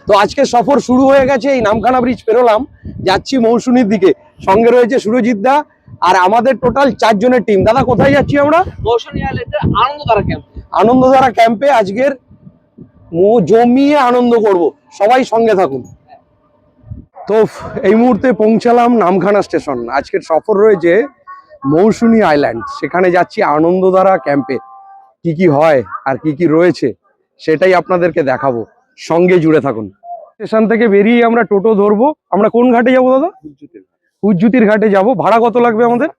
তো আজকে সফর শুরু হয়ে গেছে, এই নামখানা ব্রিজ পেরোলাম, যাচ্ছি মৌসুমীর দিকে। সঙ্গে রয়েছে সুরজিৎ দা আর আমাদের টোটাল 4 জনের টিম। দাদা কোথায় যাচ্ছি আমরা? মৌসুমী আইল্যান্ডের আনন্দধারা ক্যাম্প। আনন্দধারা ক্যাম্পে আজকের জমিয়ে আনন্দ করব, সবাই সঙ্গে থাকুন। তো এই মুহূর্তে পৌঁছালাম নামখানা স্টেশন। আজকের সফর রয়েছে মৌসুমী আইল্যান্ড, সেখানে যাচ্ছি আনন্দধারা ক্যাম্পে। কি কি হয় আর কি কি রয়েছে সেটাই আপনাদেরকে দেখাবো, সঙ্গে জুড়ে থাকুন। স্টেশন থেকে বেরিয়ে আমরা টোটো ধরবো। আমরা কোন ঘাটে যাবো দাদা? হুজ্জুতির ঘাটে যাব। ভাড়া কত লাগবে আমাদের?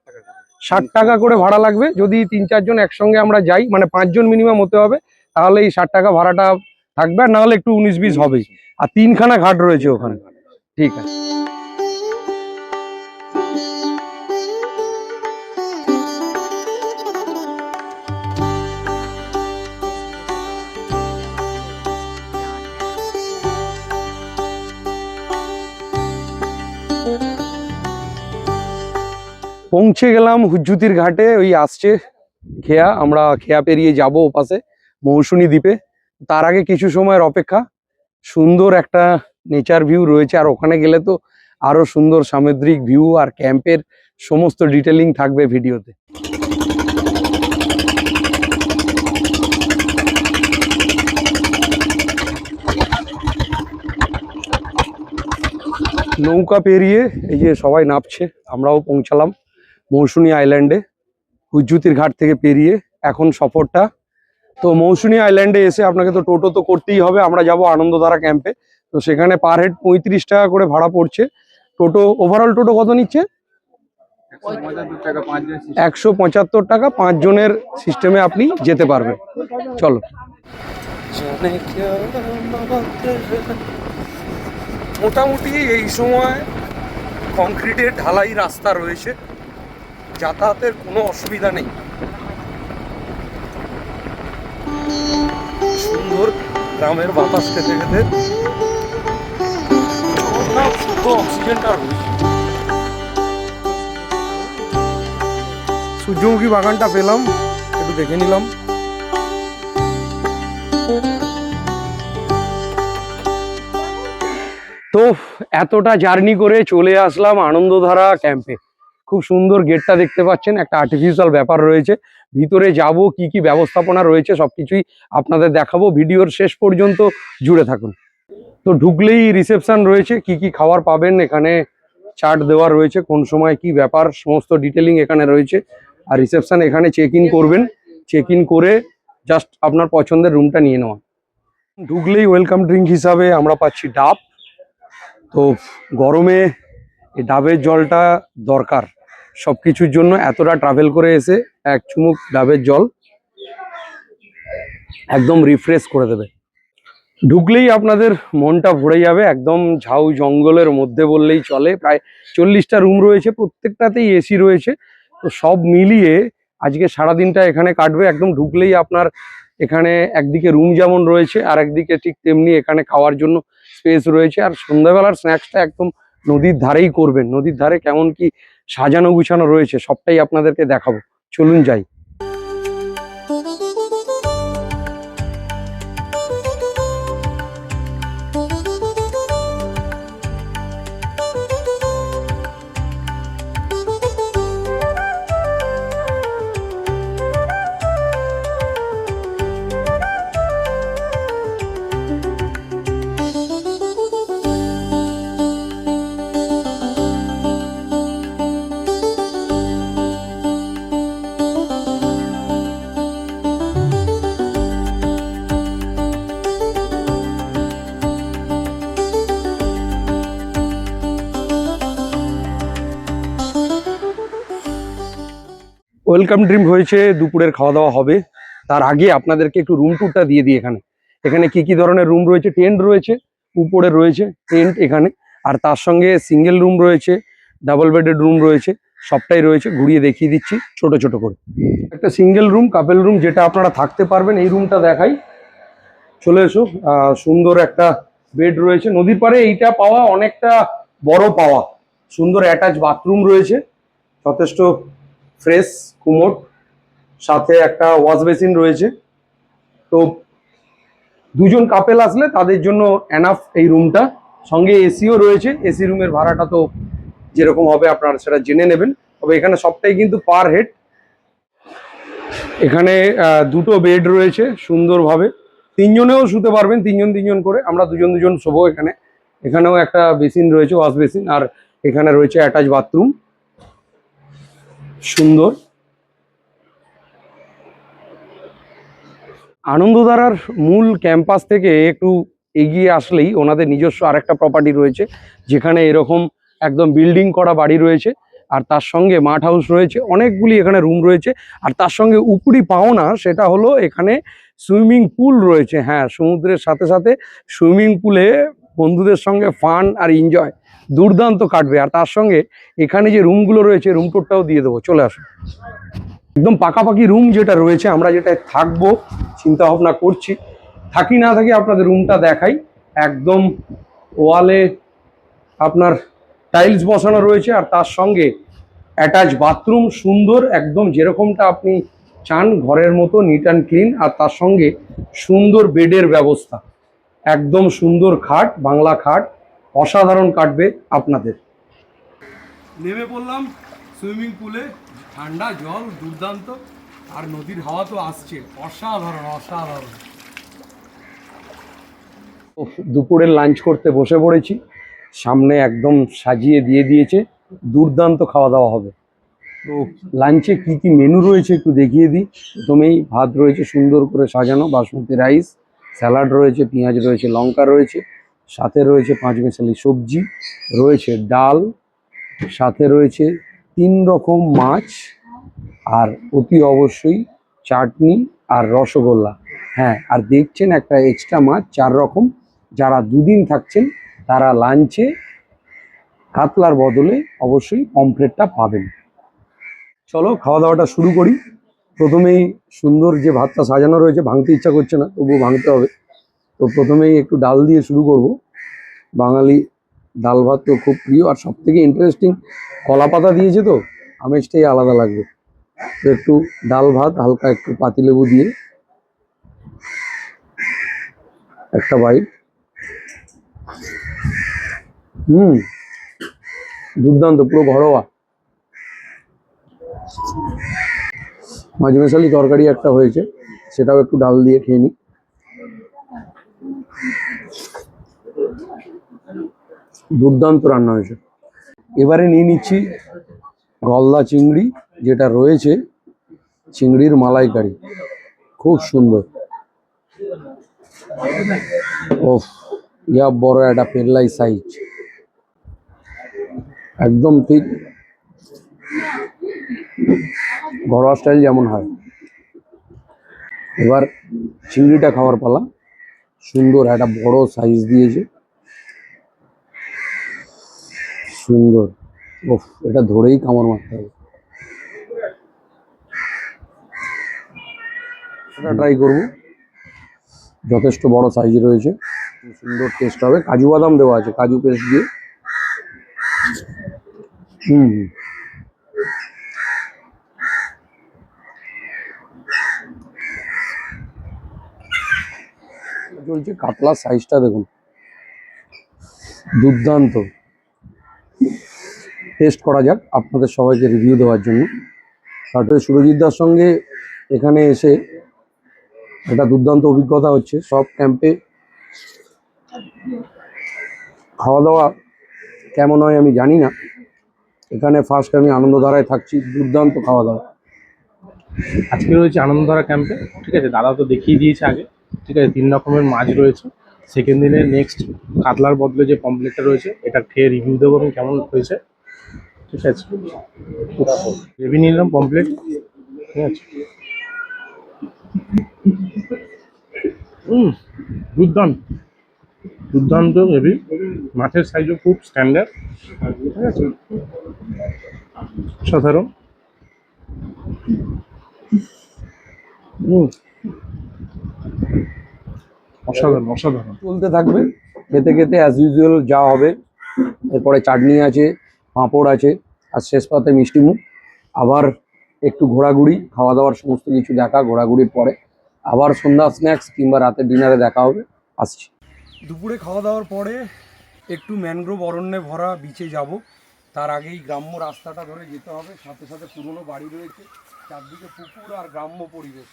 60 টাকা করে ভাড়া লাগবে। যদি 3-4 জন একসঙ্গে আমরা যাই, মানে 5 জন মিনিমাম হতে হবে, তাহলে এই 60 টাকা ভাড়াটা থাকবে, আর নাহলে একটু 19-20 হবেই। আর 3খানা ঘাট রয়েছে ওখানে। ঠিক আছে। পৌঁছে গেলাম হুজ্জুতির ঘাটে। ওই আসছে খেয়া, আমরা খেয়া পেরিয়ে যাব ওপাশে মৌসুমী দ্বীপে। তার আগে কিছু সময়ের অপেক্ষা। সুন্দর একটা নেচার ভিউ রয়েছে, আর ওখানে গেলে তো আরো সুন্দর সামুদ্রিক ভিউ আর ক্যাম্পের সমস্ত ডিটেলিং থাকবে ভিডিওতে। নৌকা পেরিয়ে এই যে সবাই নামছে, আমরাও পৌঁছালাম মৌসুমী আইল্যান্ডে হুজ্জুতির ঘাট থেকে পেরিয়ে। এখন সফরটা তো মৌসুমী আইল্যান্ডে এসে আপনাকে তো টোটো তো করতেই হবে। আমরা যাব আনন্দধারা ক্যাম্পে, তো সেখানে পার হেড 35 টাকা করে ভাড়া পড়ছে। টোটো ওভারঅল টোটো কত নিচ্ছে? 175 টাকা 5 জনের সিস্টেমে আপনি যেতে পারবেন। চলো। মোটামুটি এই সময় কংক্রিটের ঢালাই রাস্তা রয়েছে, যাতায়াতের কোনো অসুবিধা নেই। সুন্দর গ্রামের বাতাস খেতে খেতে শুদ্ধ অক্সিজেনটা রয়েছে। সূর্যমুখী বাগানটা পেলাম, একটু দেখে নিলাম। তো এতটা জার্নি করে চলে আসলাম আনন্দধারা ক্যাম্পে। খুব সুন্দর গেটটা দেখতে পাচ্ছেন, একটা আর্টিফিশিয়াল ব্যাপার রয়েছে। ভিতরে যাব, কি কি ব্যবস্থাপনা রয়েছে সবকিছুই আপনাদের দেখাবো। ভিডিওর শেষ পর্যন্ত জুড়ে থাকুন। তো ঢুকলেই রিসেপশন রয়েছে, কি কি খাবার পাবেন এখানে চার্ট দেওয়া রয়েছে, কোন সময় কি ব্যাপার সমস্ত ডিটেলিং এখানে রয়েছে। আর রিসেপশন এখানে চেক ইন করবেন, চেক ইন করে জাস্ট আপনার পছন্দের রুমটা নিয়ে নেওয়া। ঢুকলেই ওয়েলকাম ড্রিঙ্ক হিসাবে আমরা পাচ্ছি ডাব। তো গরমে এই ডাবের জলটা দরকার সব কিছুর জন্য। এতটা ট্রাভেল করে এসে এক চুমুক ডাবের জল একদম রিফ্রেশ করে দেবে। ঢুকলেই আপনাদের মনটা ভরে যাবে। একদম ঝাউ জঙ্গলের মধ্যে বললেই চলে। প্রায় 40টা রুম রয়েছে, প্রত্যেকটাতেই এসি রয়েছে। তো সব মিলিয়ে আজকে সারাদিনটা এখানে কাটবে। একদম ঢুকলেই আপনার এখানে একদিকে রুম যেমন রয়েছে, আর একদিকে ঠিক তেমনি এখানে খাওয়ার জন্য স্পেস রয়েছে। আর সন্ধ্যাবেলার স্ন্যাক্সটা একদম নদীর ধারেই করবেন। নদীর ধারে কেমন কি সাজানো গুছানো রয়েছে সবটাই আপনাদেরকে দেখাবো। চলুন যাই। ওয়েলকাম ড্রিঙ্ক হয়েছে, দুপুরের খাওয়া দাওয়া হবে। তার আগে আপনাদেরকে একটু রুম ট্যুরটা দিয়ে দিই। এখানে কি কি ধরনের রুম রয়েছে। টেন্ট রয়েছে, উপরে রয়েছে টেন্ট এখানে, আর তার সঙ্গে সিঙ্গেল রুম রয়েছে, ডাবল বেডেড রুম রয়েছে, সবটাই রয়েছে। ঘুরিয়ে দেখিয়ে দিচ্ছি ছোট ছোট করে। একটা সিঙ্গেল রুম, কাপেল রুম, যেটা আপনারা থাকতে পারবেন। এই রুমটা দেখাই, চলে এসো। সুন্দর একটা বেড রয়েছে। নদীর পাড়ে এইটা পাওয়া অনেকটা বড় পাওয়া। সুন্দর অ্যাটাচ বাথরুম রয়েছে, যথেষ্ট ফ্রেশ কুমোড, সাথে একটা ওয়াশ বেসিন রয়েছে। তো দুজন কাপেল আসলে তাদের জন্য এনাফ এই রুমটা। সঙ্গে এসিও রয়েছে, এসি রুমের ভাড়াটা তো যেরকম হবে আপনারা সেটা জেনে নেবেন। তবে এখানে সবটাই কিন্তু পার হেড। এখানে দুটো বেড রয়েছে সুন্দরভাবে, তিনজনেও শুতে পারবেন, তিনজন তিনজন করে। আমরা দুজন দুজন শোবো এখানে। এখানেও একটা বেসিন রয়েছে, ওয়াশ বেসিন, আর এখানে রয়েছে অ্যাটাচ বাথরুম। সুন্দর। আনন্দধারার মূল ক্যাম্পাস থেকে একটু এগিয়ে আসলেই ওনাদের নিজস্ব আরেকটা প্রপার্টি রয়েছে, যেখানে এরকম একদম বিল্ডিং করা বাড়ি রয়েছে, আর তার সঙ্গে মাঠ হাউস রয়েছে, অনেকগুলি এখানে রুম রয়েছে। আর তার সঙ্গে উপরি পাওনা সেটা হলো এখানে সুইমিং পুল রয়েছে। হ্যাঁ, সমুদ্রের সাথে সাথে সুইমিং পুলে বন্ধুদের সঙ্গে ফান আর এনজয় দুর্দান্ত কাটবে। আর তার সঙ্গে এখানে যে রুমগুলো রয়েছে, রুম টোরটাও দিয়ে দেবো, চলে আসুন। একদম পাকাপাকি রুম যেটা রয়েছে, আমরা যেটায় থাকবো চিন্তা ভাবনা করছি, থাকি না থাকি আপনাদের রুমটা দেখাই। একদম ওয়ালে আপনার টাইলস বসানো রয়েছে, আর তার সঙ্গে অ্যাটাচ বাথরুম, সুন্দর একদম যেরকমটা আপনি চান, ঘরের মতো নিট অ্যান্ড ক্লিন। আর তার সঙ্গে সুন্দর বেডের ব্যবস্থা, একদম সুন্দর খাট, বাংলা খাট, অসাধারণ কাটবে আপনাদের। নেমে পড়লাম সুইমিং পুলে, ঠান্ডা জল দুর্দান্ত, আর নদীর হাওয়া তো আসছে, অসাধারণ অসাধারণ। দুপুরের লাঞ্চ করতে বসে পড়েছি, সামনে একদম সাজিয়ে দিয়ে দিয়েছে, দুর্দান্ত খাওয়া দাওয়া হবে। তো লাঞ্চে কি কি মেনু রয়েছে একটু দেখিয়ে দিই। প্রথমেই ভাত রয়েছে সুন্দর করে সাজানো, বাসমতি রাইস, স্যালাড রয়েছে, পেঁয়াজ রয়েছে, লঙ্কা রয়েছে, সাথে রয়েছে 5 মেশালি সবজি, রয়েছে ডাল, সাথে রয়েছে 3 রকম মাছ, আর অতি অবশ্যই চাটনি আর রসগোল্লা। হ্যাঁ, আর দেখছেন একটা এক্সট্রা মাছ 4 রকম। যারা দুদিন থাকছেন তারা লাঞ্চে কাতলার বদলে অবশ্যই পমফ্রেটটা পাবেন। চলো খাওয়া দাওয়াটা শুরু করি। প্রথমেই সুন্দর যে ভাতটা সাজানো রয়েছে, ভাঙতে ইচ্ছা করছে না, তবুও ভাঙতে হবে। তো প্রথমেই একটু ডাল দিয়ে শুরু করব। বাঙালি ডাল ভাত তো খুব প্রিয়, আর সব থেকে ইন্টারেস্টিং কলা পাতা দিয়েছে, তো আমেজটাই আলাদা লাগবে। তো একটু ডাল ভাত, হালকা একটু পাতিলেবু দিয়ে একটা বাইট। দুর্দান্ত, পুরো ঘরোয়া। মাঝমেশালি তরকারি একটা হয়েছে, সেটাও একটু ডাল দিয়ে খেয়ে নিই। দুর্দান্ত রান্না হয়েছে। এবারে নিয়ে নিচ্ছি গলদা চিংড়ি, যেটা রয়েছে চিংড়ির মালাইকারি, খুব সুন্দর। ওফ, ইয়া বড় একটা পেল্লাই সাইজ, একদম ঠিক ঘরোয়া স্টাইল যেমন হয়। এবার চিংড়িটা খাওয়ার পালা। সুন্দর একটা বড় সাইজ দিয়েছে, সুন্দর। ওফ, এটা ধরেই কামড় মারতে হবে। এটা ট্রাই করবো, যথেষ্ট বড় সাইজ রয়েছে, সুন্দর টেস্ট হবে। কাজু বাদাম দেওয়া আছে, কাজু পেস্ট দিয়ে। চলছে কাতলার সাইজটা দেখুন, দুর্দান্ত। টেস্ট করা যাক আপনাদের সবাইকে রিভিউ দেওয়ার জন্য। তারপরে সুরজিৎদার সঙ্গে এখানে এসে একটা দুর্দান্ত অভিজ্ঞতা হচ্ছে। সব ক্যাম্পে খাওয়া দাওয়া কেমন হয় আমি জানি না, এখানে ফার্স্ট আমি আনন্দধারায় থাকছি, দুর্দান্ত খাওয়া দাওয়া। আজকে রয়েছে আনন্দধারা ক্যাম্পে, ঠিক আছে। দাদা তো দেখিয়ে দিয়েছে আগে, ঠিক আছে। 3 রকমের মাছ রয়েছে। সেকেন্ড দিনে নেক্সট কাতলার বদলে যে পমপ্লেটটা রয়েছে, এটা খেয়ে রিভিউ দেবো আমি কেমন হয়েছে, ঠিক আছে। গ্রেভি নিলাম পমপ্লেট, ঠিক আছে। দুর্দান্ত দুর্দান্ত গ্রেভি, মাছের সাইজও খুব স্ট্যান্ডার্ড, ঠিক আছে, সাধারণ। অসাধারণ অসাধারণ। চলতে থাকবে, খেতে খেতে অ্যাজ ইউজুয়াল যা হবে। এরপরে চাটনি আছে, পাঁপড় আছে, আর শেষ পাতে মিষ্টি মুখ। আবার একটু ঘোরাঘুরি, খাওয়া দাওয়ার সমস্ত কিছু দেখা ঘোরাঘুরির পরে। আবার সন্ধ্যা স্ন্যাক্স কিংবা রাতের ডিনারে দেখা হবে। আসছি। দুপুরে খাওয়া দাওয়ার পরে একটু ম্যানগ্রোভ অরণ্যে ভরা বিচে যাব। তার আগেই গ্রাম্য রাস্তাটা ধরে যেতে হবে, সাথে সাথে পুরনো বাড়ি রয়েছে, চারদিকে পুকুর আর গ্রাম্য পরিবেশ।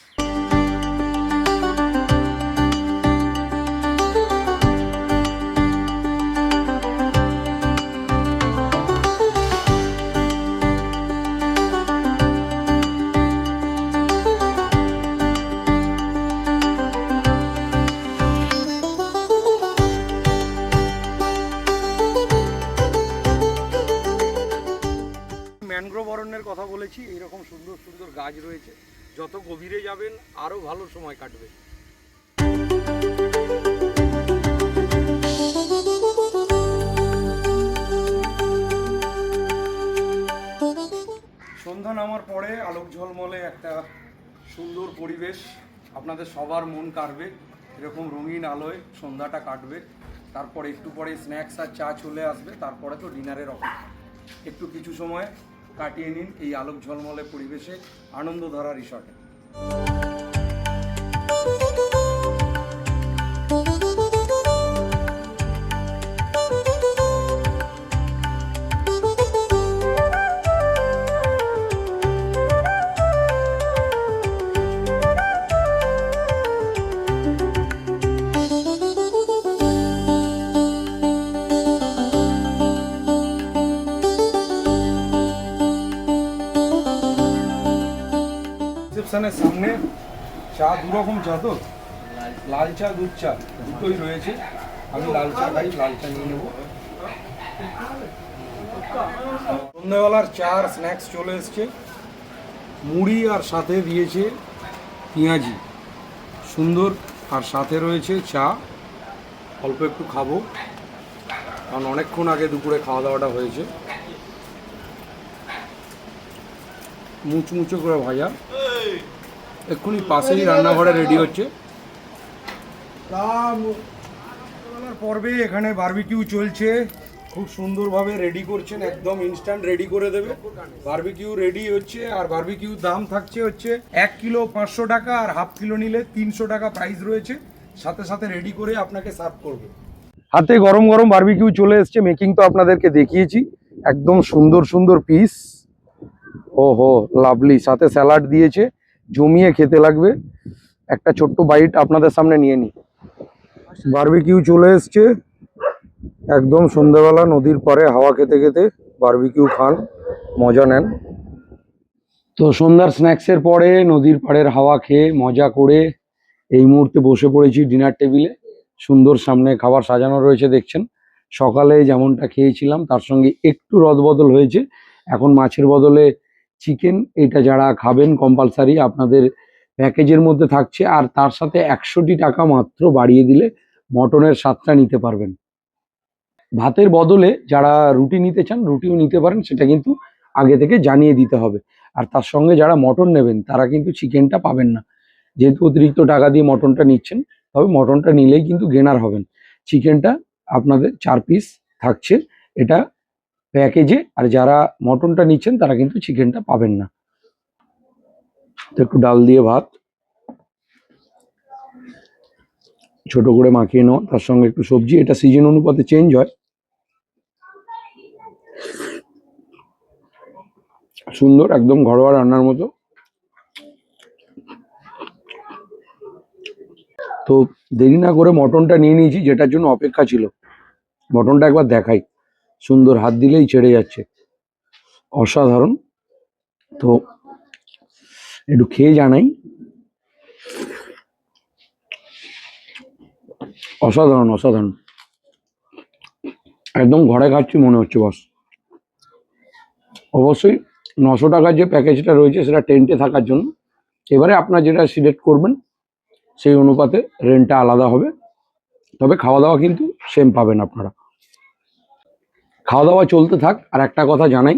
ম্যানগ্রোভ অরণ্যের কথা বলেছি, এইরকম সুন্দর সুন্দর গাছ রয়েছে, যত গভীরে যাবেন আরো ভালো সময় কাটবে। সন্ধ্যা নামার পরে আলোক ঝলমলে একটা সুন্দর পরিবেশ, আপনাদের সবার মন কাড়বে। এরকম রঙিন আলোয় সন্ধ্যাটা কাটবে, তারপরে একটু পরে স্ন্যাক্স আর চা চলে আসবে, তারপরে তো ডিনারের অপেক্ষা। একটু কিছু সময় কাটিয়ে নিন এই আলোক ঝলমলে পরিবেশে আনন্দধারা রিসর্টে। রিসেপশনের সামনে চা, দু রকম চা, তো লাল চা দুধ চা দুটোই রয়েছে। আমি লাল চা খাই, লাল চা নিয়ে নেবো। সন্ধ্যাবেলার চা আর স্ন্যাক্স চলে এসছে, মুড়ি আর সাথে দিয়েছে পেঁয়াজি, সুন্দর। আর সাথে রয়েছে চা, অল্প একটু খাবো কারণ অনেকক্ষণ আগে দুপুরে খাওয়া দাওয়াটা হয়েছে। মুচমুচো করে ভাজা, এক্ষুনি পাশেই রান্নাঘরে রেডি হচ্ছে। পর্বে এখানে বারবিকিউ চলছে, খুব সুন্দরভাবে রেডি করছেন, একদম ইনস্ট্যান্ট রেডি করে দেবে। বারবিকিউ রেডি হচ্ছে, আর বারবিকিউ দাম থাকছে হচ্ছে 1 কিলো 500 টাকা, আর হাফ কিলো নিলে 300 টাকা প্রাইস রয়েছে। সাথে সাথে রেডি করে আপনাকে সার্ভ করবে। হাতে গরম গরম বারবিকিউ চলে এসছে, মেকিং তো আপনাদেরকে দেখিয়েছি। একদম সুন্দর সুন্দর পিস, ওহো লাভলি। সাথে স্যালাড দিয়েছে, জমিয়ে খেতে লাগবে। একটা ছোট্ট বাইট আপনাদের সামনে নিয়ে নিই। বারবিকিউ চলে এসছে, একদম সন্ধ্যাবেলা নদীর পাড়ে হাওয়া খেতে খেতে বারবিকিউ খান, মজা নেন। তো সন্ধ্যার স্ন্যাক্সের পরে নদীর পাড়ের হাওয়া খেয়ে মজা করে এই মুহূর্তে বসে পড়েছি ডিনার টেবিলে। সুন্দর সামনে খাবার সাজানো রয়েছে দেখছেন। সকালে যেমনটা খেয়েছিলাম তার সঙ্গে একটু রদবদল হয়েছে, এখন মাছের বদলে চিকেন। এটা যারা খাবেন কম্পালসারি আপনাদের প্যাকেজের মধ্যে থাকছে, আর তার সাথে 100টি টাকা মাত্র বাড়িয়ে দিলে মটনের স্বাদটা নিতে পারবেন। ভাতের বদলে যারা রুটি নিতে চান রুটিও নিতে পারেন, সেটা কিন্তু আগে থেকে জানিয়ে দিতে হবে। আর তার সঙ্গে যারা মটন নেবেন তারা কিন্তু চিকেনটা পাবেন না, যেহেতু অতিরিক্ত টাকা দিয়ে মটনটা নিচ্ছেন। তবে মটনটা নিলেই কিন্তু গেনার হবেন। চিকেনটা আপনাদের 4 পিস থাকছে এটা প্যাকেজে, আর যারা মটনটা নিচ্ছেন তারা কিন্তু চিকেনটা পাবেন না। তো একটু ডাল দিয়ে ভাত ছোট করে মাখিয়ে নেওয়া, তার সঙ্গে একটু সবজি। এটা সিজন অনুপাতে চেঞ্জ হয়। সুন্দর, একদম ঘরোয়া রান্নার মতো। তো দেরি না করে মটনটা নিয়ে নিয়েছি, যেটার জন্য অপেক্ষা ছিল। মটনটা একবার দেখাই, সুন্দর, হাত দিলেই ছেড়ে যাচ্ছে, অসাধারণ। তো একটু খেয়ে জানাই, অসাধারণ অসাধারণ, একদম ঘরে খাচ্ছি মনে হচ্ছে বস। অবশ্যই 900 টাকার যে প্যাকেজটা রয়েছে সেটা টেন্টে থাকার জন্য। এবারে আপনার যেটা সিলেক্ট করবেন সেই অনুপাতে রেন্টটা আলাদা হবে, তবে খাওয়া দাওয়া কিন্তু সেম পাবেন আপনারা। খাওয়া দাওয়া চলতে থাক। আর একটা কথা জানাই,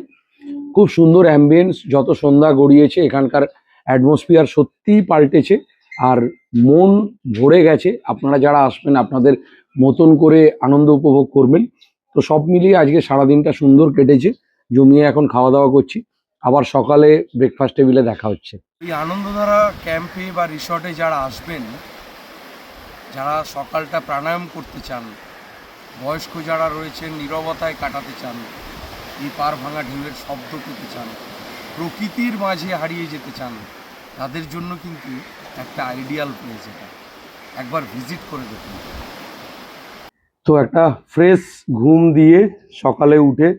খুব সুন্দর অ্যাম্বিয়েন্স, যত সন্ধ্যা গড়িয়েছে এখানকার অ্যাটমসফিয়ার সত্যিই পাল্টেছে, আর মন ভরে গেছে। আপনারা যারা আসবেন আপনাদের মতন করে আনন্দ উপভোগ করবেন। তো সব মিলিয়ে আজকে সারাদিনটা সুন্দর কেটেছে, জমিয়ে এখন খাওয়া দাওয়া করছি। আবার সকালে ব্রেকফাস্ট টেবিলে দেখা হচ্ছে। এই আনন্দধারা ক্যাম্পে বা রিসর্টে যারা আসবেন, যারা সকালটা প্রাণায়াম করতে চান, বয়স্ক যারা রয়েছেন নীরবতায় কাটাতে চান, এই পার ভাঙা ঢেউয়ের শব্দ পেতে চান, প্রকৃতির মাঝে হারিয়ে যেতে চান, তাদের জন্য কিন্তু একটা আইডিয়াল প্লেস এটা, একবার ভিজিট করে দেখুন। তো একটা ফ্রেশ ঘুম দিয়ে সকালে উঠে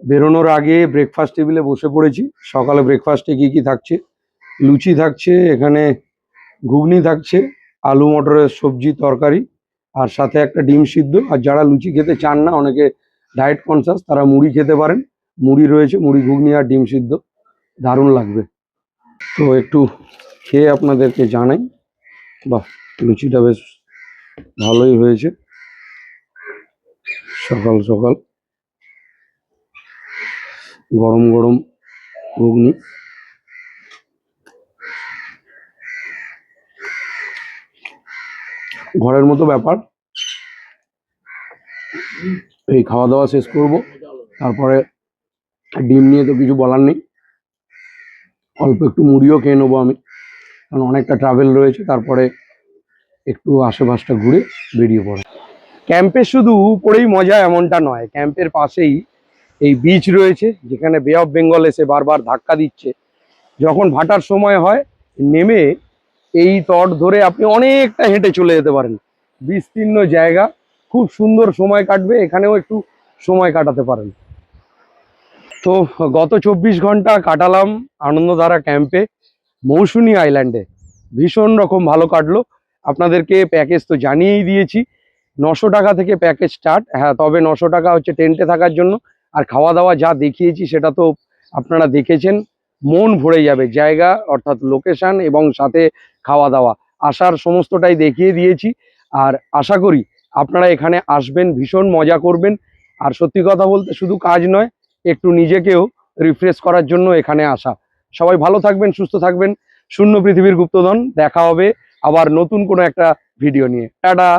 বেরোনোর আগে ব্রেকফাস্ট টেবিলে বসে পড়েছি। সকালে ব্রেকফাস্টে কি কি থাকছে, লুচি থাকছে, এখানে ঘুগনি থাকছে, আলু মটরের সবজি তরকারি, আর সাথে একটা ডিম সিদ্ধ। আর যারা লুচি খেতে চান না, অনেকে ডায়েট কনসাস, তারা মুড়ি খেতে পারেন। মুড়ি রয়েছে, মুড়ি ঘুগনি আর ডিম সিদ্ধ, দারুণ লাগবে। তো একটু খেয়ে আপনাদেরকে জানাই। বাহ, লুচিটা বেশ ভালোই হয়েছে সকাল সকাল, গরম গরম ঘুগনি। ঘরের মতো ব্যাপার। এই খাওয়া দাওয়া শেষ করব, তারপরে ডিম নিয়ে তো কিছু বলার নেই, অল্প একটু মুড়িও খেয়ে নেবো আমি, কারণ অনেকটা ট্রাভেল রয়েছে। তারপরে একটু আশেপাশটা ঘুরে বেরিয়ে পড়ে। ক্যাম্পে শুধু উপরেই মজা এমনটা নয়, ক্যাম্পের পাশেই এই বিচ রয়েছে, যেখানে বে অফ বেঙ্গল এসে বারবার ধাক্কা দিচ্ছে। যখন ভাটার সময় হয়, নেমে এই তট ধরে আপনি অনেকটা হেঁটে চলে যেতে পারেন। বিস্তীর্ণ জায়গা, খুব সুন্দর সময় কাটবে, এখানেও একটু সময় কাটাতে পারেন। তো গত 24 ঘন্টা কাটালাম আনন্দধারা ক্যাম্পে, মৌসুনী আইল্যান্ডে। ভীষণ রকম ভালো কাটলো। আপনাদেরকে প্যাকেজ তো জানিয়েই দিয়েছি, 900 টাকা থেকে প্যাকেজ স্টার্ট। হ্যাঁ, তবে 900 টাকা হচ্ছে টেন্টে থাকার জন্য, আর খাওয়া দাওয়া যা দেখিয়েছি সেটা তো আপনারা দেখেছেন, মন ভরে যাবে। জায়গা অর্থাৎ লোকেশন এবং সাথে খাওয়া দাওয়া, আসার সমস্তটাই দেখিয়ে দিয়েছি। আর আশা করি আপনারা এখানে আসবেন, ভীষণ মজা করবেন। আর সত্যি কথা বলতে শুধু কাজ নয়, একটু নিজেকেও রিফ্রেশ করার জন্য এখানে আসা। সবাই ভালো থাকবেন, সুস্থ থাকবেন। শূন্য পৃথিবীর গুপ্তধন, দেখা হবে আবার নতুন কোনো একটা ভিডিও নিয়ে। টাটা।